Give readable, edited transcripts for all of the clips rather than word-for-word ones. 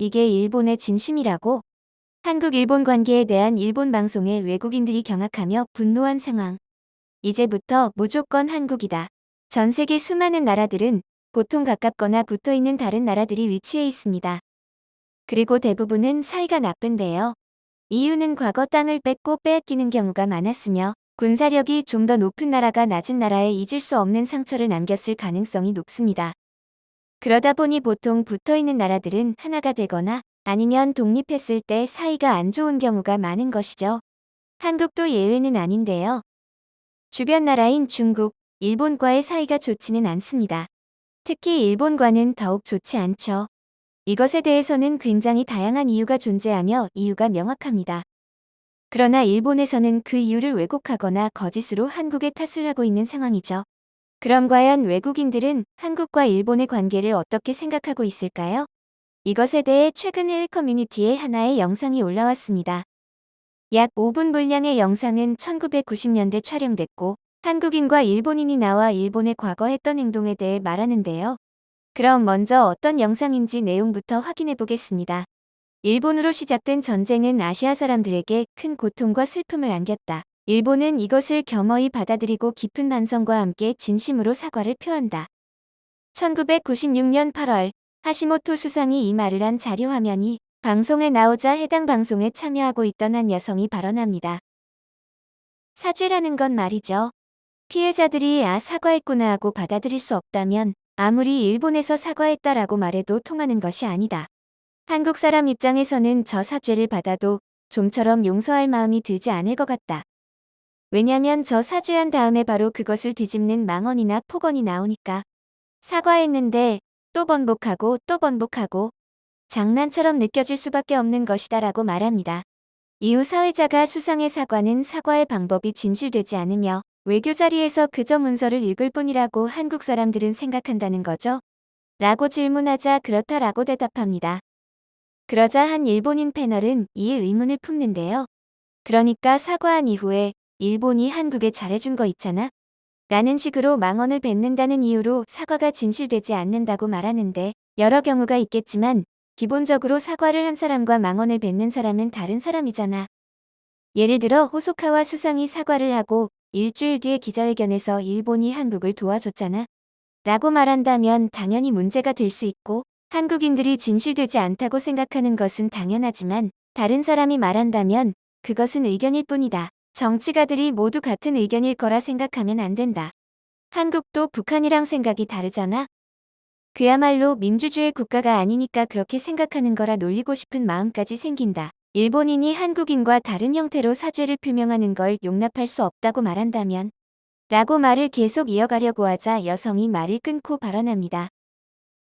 이게 일본의 진심이라고? 한국-일본 관계에 대한 일본 방송에 외국인들이 경악하며 분노한 상황. 이제부터 무조건 한국이다. 전 세계 수많은 나라들은 보통 가깝거나 붙어있는 다른 나라들이 위치해 있습니다. 그리고 대부분은 사이가 나쁜데요. 이유는 과거 땅을 뺏고 빼앗기는 경우가 많았으며 군사력이 좀 더 높은 나라가 낮은 나라에 잊을 수 없는 상처를 남겼을 가능성이 높습니다. 그러다 보니 보통 붙어있는 나라들은 하나가 되거나 아니면 독립했을 때 사이가 안 좋은 경우가 많은 것이죠. 한국도 예외는 아닌데요. 주변 나라인 중국, 일본과의 사이가 좋지는 않습니다. 특히 일본과는 더욱 좋지 않죠. 이것에 대해서는 굉장히 다양한 이유가 존재하며 이유가 명확합니다. 그러나 일본에서는 그 이유를 왜곡하거나 거짓으로 한국에 탓을 하고 있는 상황이죠. 그럼 과연 외국인들은 한국과 일본의 관계를 어떻게 생각하고 있을까요? 이것에 대해 최근 해외 커뮤니티에 하나의 영상이 올라왔습니다. 약 5분 분량의 영상은 1990년대 촬영됐고 한국인과 일본인이 나와 일본의 과거 했던 행동에 대해 말하는데요. 그럼 먼저 어떤 영상인지 내용부터 확인해 보겠습니다. 일본으로 시작된 전쟁은 아시아 사람들에게 큰 고통과 슬픔을 안겼다. 일본은 이것을 겸허히 받아들이고 깊은 반성과 함께 진심으로 사과를 표한다. 1996년 8월 하시모토 수상이 이 말을 한 자료 화면이 방송에 나오자 해당 방송에 참여하고 있던 한 여성이 발언합니다. 사죄라는 건 말이죠. 피해자들이 사과했구나 하고 받아들일 수 없다면 아무리 일본에서 사과했다라고 말해도 통하는 것이 아니다. 한국 사람 입장에서는 저 사죄를 받아도 좀처럼 용서할 마음이 들지 않을 것 같다. 왜냐면 저 사죄한 다음에 바로 그것을 뒤집는 망언이나 폭언이 나오니까. 사과했는데 또 번복하고 또 번복하고 장난처럼 느껴질 수밖에 없는 것이다라고 말합니다. 이후 사회자가 수상의 사과는 사과의 방법이 진실되지 않으며 외교 자리에서 그저 문서를 읽을 뿐이라고 한국 사람들은 생각한다는 거죠? 라고 질문하자 그렇다라고 대답합니다. 그러자 한 일본인 패널은 이에 의문을 품는데요. 그러니까 사과한 이후에 일본이 한국에 잘해준 거 있잖아? 라는 식으로 망언을 뱉는다는 이유로 사과가 진실되지 않는다고 말하는데 여러 경우가 있겠지만 기본적으로 사과를 한 사람과 망언을 뱉는 사람은 다른 사람이잖아. 예를 들어 호소카와 수상이 사과를 하고 일주일 뒤에 기자회견에서 일본이 한국을 도와줬잖아. 라고 말한다면 당연히 문제가 될 수 있고 한국인들이 진실되지 않다고 생각하는 것은 당연하지만 다른 사람이 말한다면 그것은 의견일 뿐이다. 정치가들이 모두 같은 의견일 거라 생각하면 안 된다. 한국도 북한이랑 생각이 다르잖아. 그야말로 민주주의 국가가 아니니까 그렇게 생각하는 거라 놀리고 싶은 마음까지 생긴다. 일본인이 한국인과 다른 형태로 사죄를 표명하는 걸 용납할 수 없다고 말한다면 라고 말을 계속 이어가려고 하자 여성이 말을 끊고 발언합니다.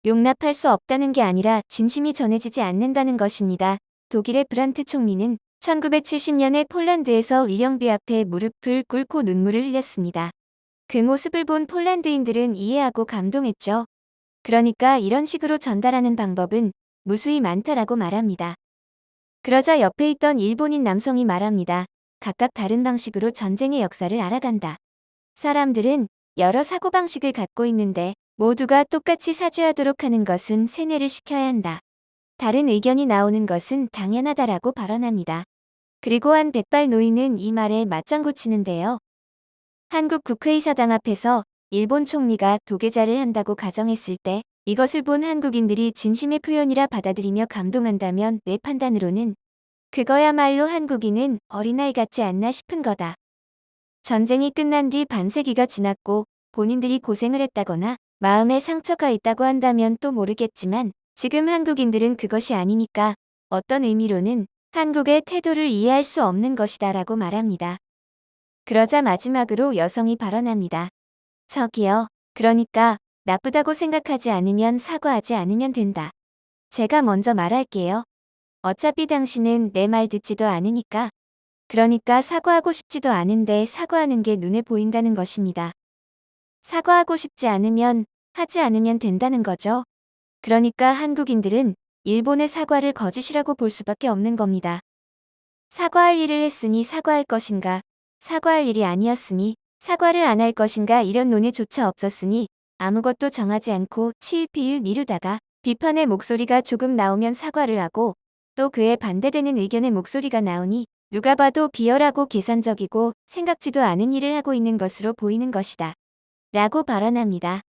용납할 수 없다는 게 아니라 진심이 전해지지 않는다는 것입니다. 독일의 브란트 총리는 1970년에 폴란드에서 위령비 앞에 무릎을 꿇고 눈물을 흘렸습니다. 그 모습을 본 폴란드인들은 이해하고 감동했죠. 그러니까 이런 식으로 전달하는 방법은 무수히 많다라고 말합니다. 그러자 옆에 있던 일본인 남성이 말합니다. 각각 다른 방식으로 전쟁의 역사를 알아간다. 사람들은 여러 사고방식을 갖고 있는데 모두가 똑같이 사죄하도록 하는 것은 세뇌를 시켜야 한다. 다른 의견이 나오는 것은 당연하다라고 발언합니다. 그리고 한 백발 노인은 이 말에 맞장구 치는데요. 한국 국회의사당 앞에서 일본 총리가 도계자를 한다고 가정했을 때 이것을 본 한국인들이 진심의 표현이라 받아들이며 감동한다면 내 판단으로는 그거야말로 한국인은 어린아이 같지 않나 싶은 거다. 전쟁이 끝난 뒤 반세기가 지났고 본인들이 고생을 했다거나 마음에 상처가 있다고 한다면 또 모르겠지만 지금 한국인들은 그것이 아니니까 어떤 의미로는 한국의 태도를 이해할 수 없는 것이다 라고 말합니다. 그러자 마지막으로 여성이 발언합니다. 저기요. 그러니까 나쁘다고 생각하지 않으면 사과하지 않으면 된다. 제가 먼저 말할게요. 어차피 당신은 내 말 듣지도 않으니까. 그러니까 사과하고 싶지도 않은데 사과하는 게 눈에 보인다는 것입니다. 사과하고 싶지 않으면 하지 않으면 된다는 거죠. 그러니까 한국인들은 일본의 사과를 거짓이라고 볼 수밖에 없는 겁니다. 사과할 일을 했으니 사과할 것인가, 사과할 일이 아니었으니 사과를 안 할 것인가 이런 논의조차 없었으니 아무것도 정하지 않고 치일피일 미루다가 비판의 목소리가 조금 나오면 사과를 하고 또 그에 반대되는 의견의 목소리가 나오니 누가 봐도 비열하고 계산적이고 생각지도 않은 일을 하고 있는 것으로 보이는 것이다. 라고 발언합니다.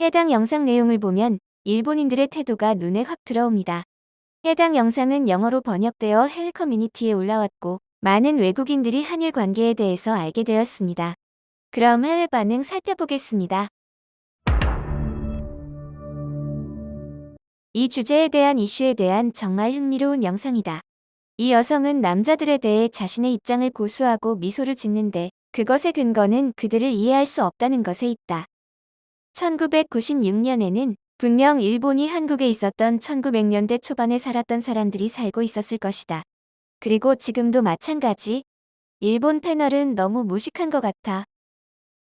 해당 영상 내용을 보면 일본인들의 태도가 눈에 확 들어옵니다. 해당 영상은 영어로 번역되어 해외 커뮤니티에 올라왔고 많은 외국인들이 한일 관계에 대해서 알게 되었습니다. 그럼 해외 반응 살펴보겠습니다. 이 주제에 대한 이슈에 대한 정말 흥미로운 영상이다. 이 여성은 남자들에 대해 자신의 입장을 고수하고 미소를 짓는데 그것의 근거는 그들을 이해할 수 없다는 것에 있다. 1996년에는 분명 일본이 한국에 있었던 1900년대 초반에 살았던 사람들이 살고 있었을 것이다. 그리고 지금도 마찬가지. 일본 패널은 너무 무식한 것 같아.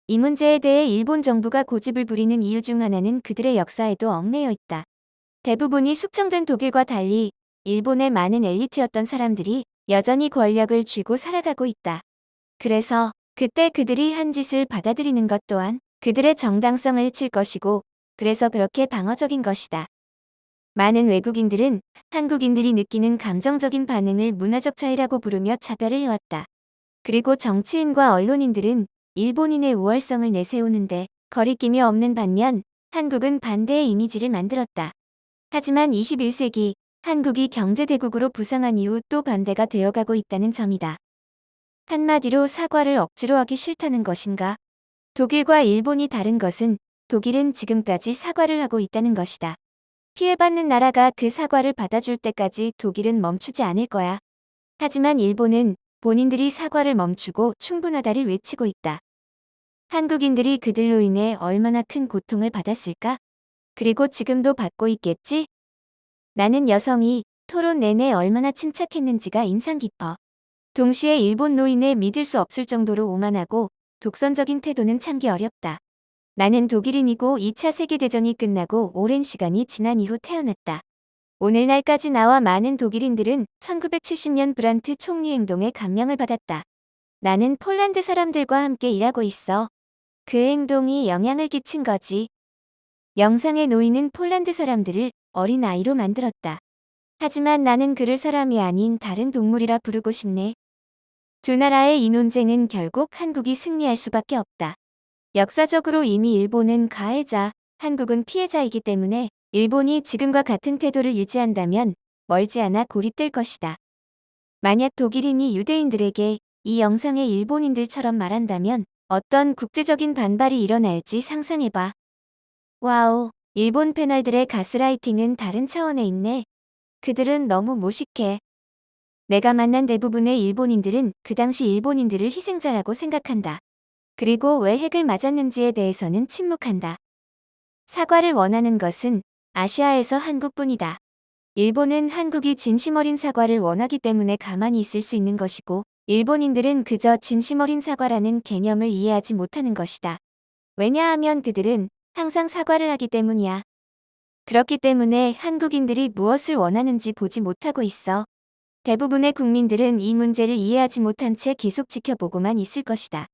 이 문제에 대해 일본 정부가 고집을 부리는 이유 중 하나는 그들의 역사에도 얽매여 있다. 대부분이 숙청된 독일과 달리 일본의 많은 엘리트였던 사람들이 여전히 권력을 쥐고 살아가고 있다. 그래서 그때 그들이 한 짓을 받아들이는 것 또한 그들의 정당성을 해칠 것이고 그래서 그렇게 방어적인 것이다. 많은 외국인들은 한국인들이 느끼는 감정적인 반응을 문화적 차이라고 부르며 차별을 해왔다. 그리고 정치인과 언론인들은 일본인의 우월성을 내세우는데 거리낌이 없는 반면 한국은 반대의 이미지를 만들었다. 하지만 21세기 한국이 경제대국으로 부상한 이후 또 반대가 되어가고 있다는 점이다. 한마디로 사과를 억지로 하기 싫다는 것인가? 독일과 일본이 다른 것은 독일은 지금까지 사과를 하고 있다는 것이다. 피해받는 나라가 그 사과를 받아줄 때까지 독일은 멈추지 않을 거야. 하지만 일본은 본인들이 사과를 멈추고 충분하다를 외치고 있다. 한국인들이 그들로 인해 얼마나 큰 고통을 받았을까? 그리고 지금도 받고 있겠지? 나는 여성이 토론 내내 얼마나 침착했는지가 인상 깊어. 동시에 일본 노인을 믿을 수 없을 정도로 오만하고 독선적인 태도는 참기 어렵다. 나는 독일인이고 2차 세계대전이 끝나고 오랜 시간이 지난 이후 태어났다. 오늘날까지 나와 많은 독일인들은 1970년 브란트 총리 행동에 감명을 받았다. 나는 폴란드 사람들과 함께 일하고 있어. 그 행동이 영향을 끼친 거지. 영상의 노인은 폴란드 사람들을 어린 아이로 만들었다. 하지만 나는 그를 사람이 아닌 다른 동물이라 부르고 싶네. 두 나라의 이 논쟁은 결국 한국이 승리할 수밖에 없다. 역사적으로 이미 일본은 가해자, 한국은 피해자이기 때문에 일본이 지금과 같은 태도를 유지한다면 멀지 않아 고립될 것이다. 만약 독일인이 유대인들에게 이 영상의 일본인들처럼 말한다면 어떤 국제적인 반발이 일어날지 상상해봐. 와우, 일본 패널들의 가스라이팅은 다른 차원에 있네. 그들은 너무 무식해. 내가 만난 대부분의 일본인들은 그 당시 일본인들을 희생자라고 생각한다. 그리고 왜 핵을 맞았는지에 대해서는 침묵한다. 사과를 원하는 것은 아시아에서 한국뿐이다. 일본은 한국이 진심 어린 사과를 원하기 때문에 가만히 있을 수 있는 것이고 일본인들은 그저 진심 어린 사과라는 개념을 이해하지 못하는 것이다. 왜냐하면 그들은 항상 사과를 하기 때문이야. 그렇기 때문에 한국인들이 무엇을 원하는지 보지 못하고 있어. 대부분의 국민들은 이 문제를 이해하지 못한 채 계속 지켜보고만 있을 것이다.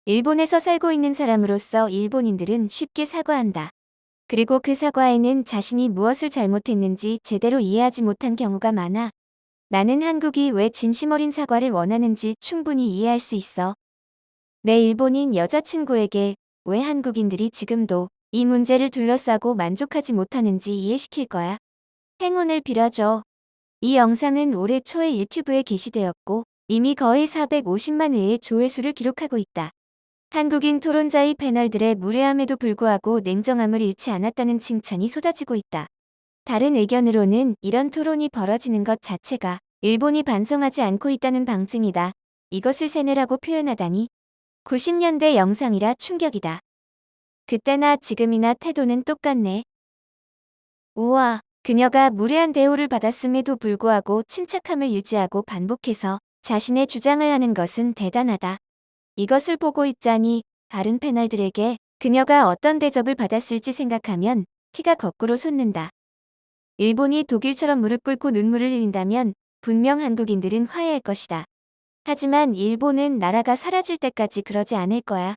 일본에서 살고 있는 사람으로서 일본인들은 쉽게 사과한다. 그리고 그 사과에는 자신이 무엇을 잘못했는지 제대로 이해하지 못한 경우가 많아. 나는 한국이 왜 진심 어린 사과를 원하는지 충분히 이해할 수 있어. 내 일본인 여자친구에게 왜 한국인들이 지금도 이 문제를 둘러싸고 만족하지 못하는지 이해시킬 거야. 행운을 빌어줘. 이 영상은 올해 초에 유튜브에 게시되었고 이미 거의 450만 회의 조회수를 기록하고 있다. 한국인 토론자의 패널들의 무례함에도 불구하고 냉정함을 잃지 않았다는 칭찬이 쏟아지고 있다. 다른 의견으로는 이런 토론이 벌어지는 것 자체가 일본이 반성하지 않고 있다는 방증이다. 이것을 세뇌라고 표현하다니. 90년대 영상이라 충격이다. 그때나 지금이나 태도는 똑같네. 우와, 그녀가 무례한 대우를 받았음에도 불구하고 침착함을 유지하고 반복해서 자신의 주장을 하는 것은 대단하다. 이것을 보고 있자니 다른 패널들에게 그녀가 어떤 대접을 받았을지 생각하면 피가 거꾸로 솟는다. 일본이 독일처럼 무릎 꿇고 눈물을 흘린다면 분명 한국인들은 화해할 것이다. 하지만 일본은 나라가 사라질 때까지 그러지 않을 거야.